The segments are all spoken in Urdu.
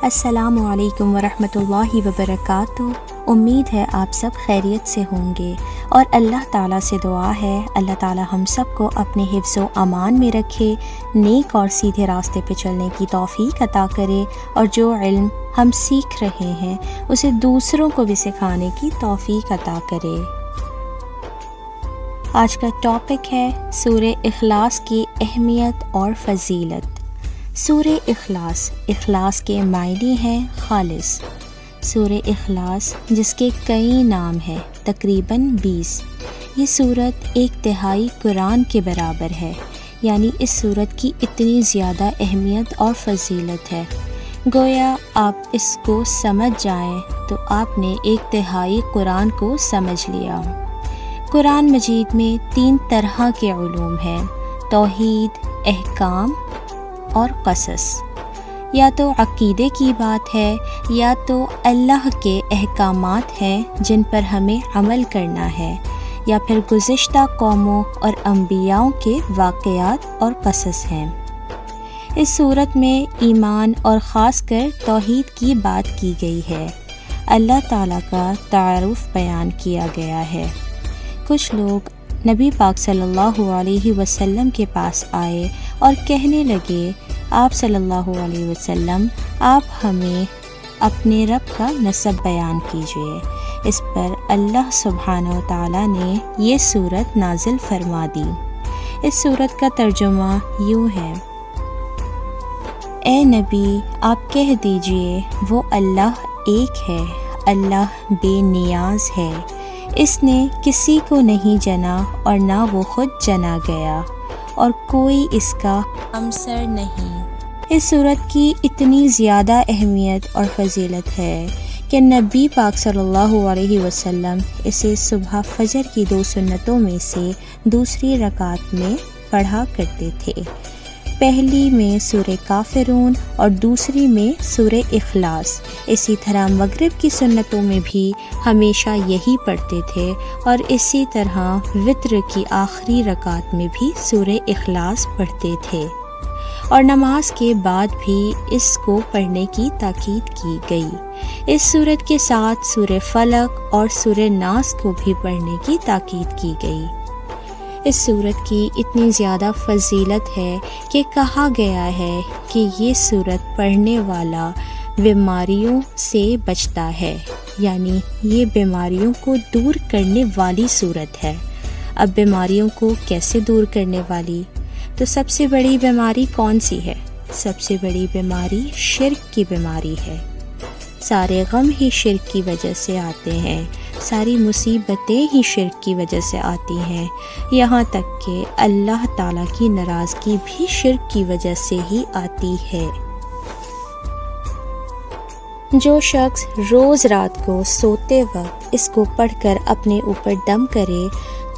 السلام علیکم ورحمۃ اللہ وبرکاتہ۔ امید ہے آپ سب خیریت سے ہوں گے اور اللہ تعالیٰ سے دعا ہے اللہ تعالیٰ ہم سب کو اپنے حفظ و امان میں رکھے، نیک اور سیدھے راستے پہ چلنے کی توفیق عطا کرے، اور جو علم ہم سیکھ رہے ہیں اسے دوسروں کو بھی سکھانے کی توفیق عطا کرے۔ آج کا ٹاپک ہے سورہ اخلاص کی اہمیت اور فضیلت۔ سورہ اخلاص کے معنی ہیں خالص۔ سورہ اخلاص جس کے کئی نام ہیں، تقریباً 20۔ یہ سورت ایک تہائی قرآن کے برابر ہے، یعنی اس سورت کی اتنی زیادہ اہمیت اور فضیلت ہے، گویا آپ اس کو سمجھ جائیں تو آپ نے ایک تہائی قرآن کو سمجھ لیا۔ قرآن مجید میں 3 طرح کے علوم ہیں: توحید، احکام اور قصص۔ یا تو عقیدے کی بات ہے یا تو اللہ کے احکامات ہیں جن پر ہمیں عمل کرنا ہے، یا پھر گزشتہ قوموں اور انبیاءوں کے واقعات اور قصص ہیں۔ اس صورت میں ایمان اور خاص کر توحید کی بات کی گئی ہے۔ اللہ تعالیٰ کا تعارف بیان کیا گیا ہے۔ کچھ لوگ نبی پاک صلی اللہ علیہ وسلم کے پاس آئے اور کہنے لگے، آپ صلی اللہ علیہ وسلم، آپ ہمیں اپنے رب کا نسب بیان کیجیے۔ اس پر اللہ سبحانہ و تعالیٰ نے یہ سورت نازل فرما دی۔ اس سورت کا ترجمہ یوں ہے: اے نبی، آپ کہہ دیجئے وہ اللہ ایک ہے، اللہ بے نیاز ہے، اس نے کسی کو نہیں جنا اور نہ وہ خود جنا گیا، اور کوئی اس کا ہمسر نہیں۔ اس سورت کی اتنی زیادہ اہمیت اور فضیلت ہے کہ نبی پاک صلی اللہ علیہ وسلم اسے صبح فجر کی 2 سنتوں میں سے دوسری رکعت میں پڑھا کرتے تھے۔ پہلی میں سورہ کافرون اور دوسری میں سورہ اخلاص۔ اسی طرح مغرب کی سنتوں میں بھی ہمیشہ یہی پڑھتے تھے، اور اسی طرح وتر کی آخری رکعت میں بھی سورہ اخلاص پڑھتے تھے، اور نماز کے بعد بھی اس کو پڑھنے کی تاکید کی گئی۔ اس سورت کے ساتھ سورہ فلق اور سورہ ناس کو بھی پڑھنے کی تاکید کی گئی۔ اس سورت کی اتنی زیادہ فضیلت ہے کہ کہا گیا ہے کہ یہ سورت پڑھنے والا بیماریوں سے بچتا ہے، یعنی یہ بیماریوں کو دور کرنے والی سورت ہے۔ اب بیماریوں کو کیسے دور کرنے والی؟ تو سب سے بڑی بیماری کون سی ہے؟ سب سے بڑی بیماری شرک کی بیماری ہے۔ سارے غم ہی شرک کی وجہ سے آتے ہیں، ساری مصیبتیں ہی شرک کی وجہ سے آتی ہیں، یہاں تک کہ اللہ تعالیٰ کی ناراضگی بھی شرک کی وجہ سے ہی آتی ہے۔ جو شخص روز رات کو سوتے وقت اس کو پڑھ کر اپنے اوپر دم کرے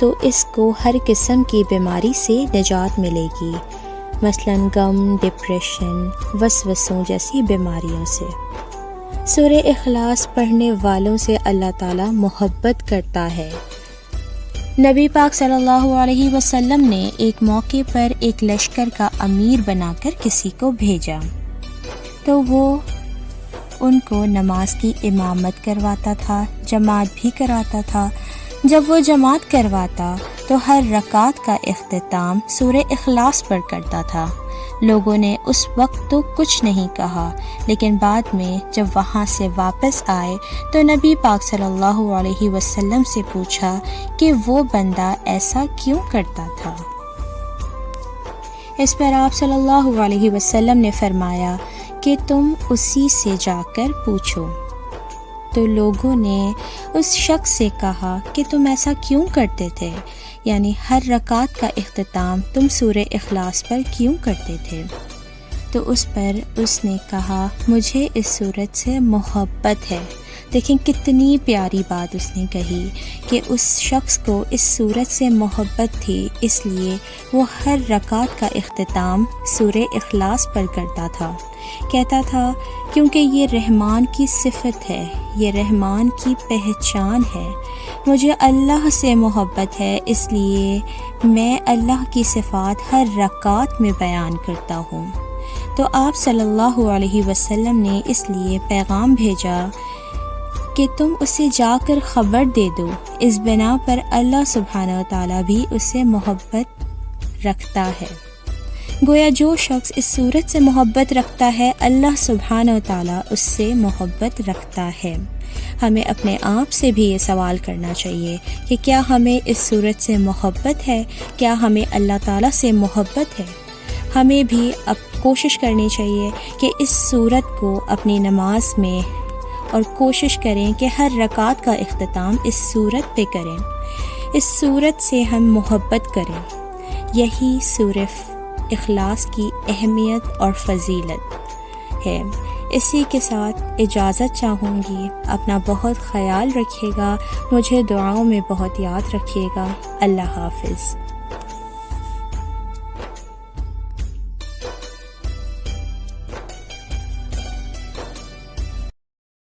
تو اس کو ہر قسم کی بیماری سے نجات ملے گی، مثلاً غم، ڈپریشن، وسوسوں جیسی بیماریوں سے۔ سورہ اخلاص پڑھنے والوں سے اللہ تعالیٰ محبت کرتا ہے۔ نبی پاک صلی اللہ علیہ وسلم نے ایک موقع پر ایک لشکر کا امیر بنا کر کسی کو بھیجا، تو وہ ان کو نماز کی امامت کرواتا تھا، جماعت بھی کراتا تھا۔ جب وہ جماعت کرواتا تو ہر رکعت کا اختتام سورہ اخلاص پر کرتا تھا۔ لوگوں نے اس وقت تو کچھ نہیں کہا، لیکن بعد میں جب وہاں سے واپس آئے تو نبی پاک صلی اللہ علیہ وسلم سے پوچھا کہ وہ بندہ ایسا کیوں کرتا تھا؟ اس پر آپ صلی اللہ علیہ وسلم نے فرمایا کہ تم اسی سے جا کر پوچھو۔ تو لوگوں نے اس شخص سے کہا کہ تم ایسا کیوں کرتے تھے، یعنی ہر رکعت کا اختتام تم سورہ اخلاص پر کیوں کرتے تھے؟ تو اس پر اس نے کہا، مجھے اس سورت سے محبت ہے۔ دیکھیں کتنی پیاری بات اس نے کہی کہ اس شخص کو اس سورت سے محبت تھی، اس لیے وہ ہر رکعت کا اختتام سورہ اخلاص پر کرتا تھا۔ کہتا تھا کیونکہ یہ رحمان کی صفت ہے، یہ رحمان کی پہچان ہے، مجھے اللہ سے محبت ہے، اس لیے میں اللہ کی صفات ہر رکعت میں بیان کرتا ہوں۔ تو آپ صلی اللہ علیہ وسلم نے اس لیے پیغام بھیجا کہ تم اسے جا کر خبر دے دو۔ اس بنا پر اللہ سبحانہ وتعالیٰ بھی اس سے محبت رکھتا ہے۔ گویا جو شخص اس صورت سے محبت رکھتا ہے اللہ سبحانہ وتعالیٰ اس سے محبت رکھتا ہے۔ ہمیں اپنے آپ سے بھی یہ سوال کرنا چاہیے کہ کیا ہمیں اس صورت سے محبت ہے؟ کیا ہمیں اللہ تعالیٰ سے محبت ہے؟ ہمیں بھی اب کوشش کرنی چاہیے کہ اس صورت کو اپنی نماز میں، اور کوشش کریں کہ ہر رکعت کا اختتام اس صورت پہ کریں، اس صورت سے ہم محبت کریں۔ یہی سورہ اخلاص کی اہمیت اور فضیلت ہے۔ اسی کے ساتھ اجازت چاہوں گی۔ اپنا بہت خیال رکھیے گا، مجھے دعاؤں میں بہت یاد رکھیے گا۔ اللہ حافظ۔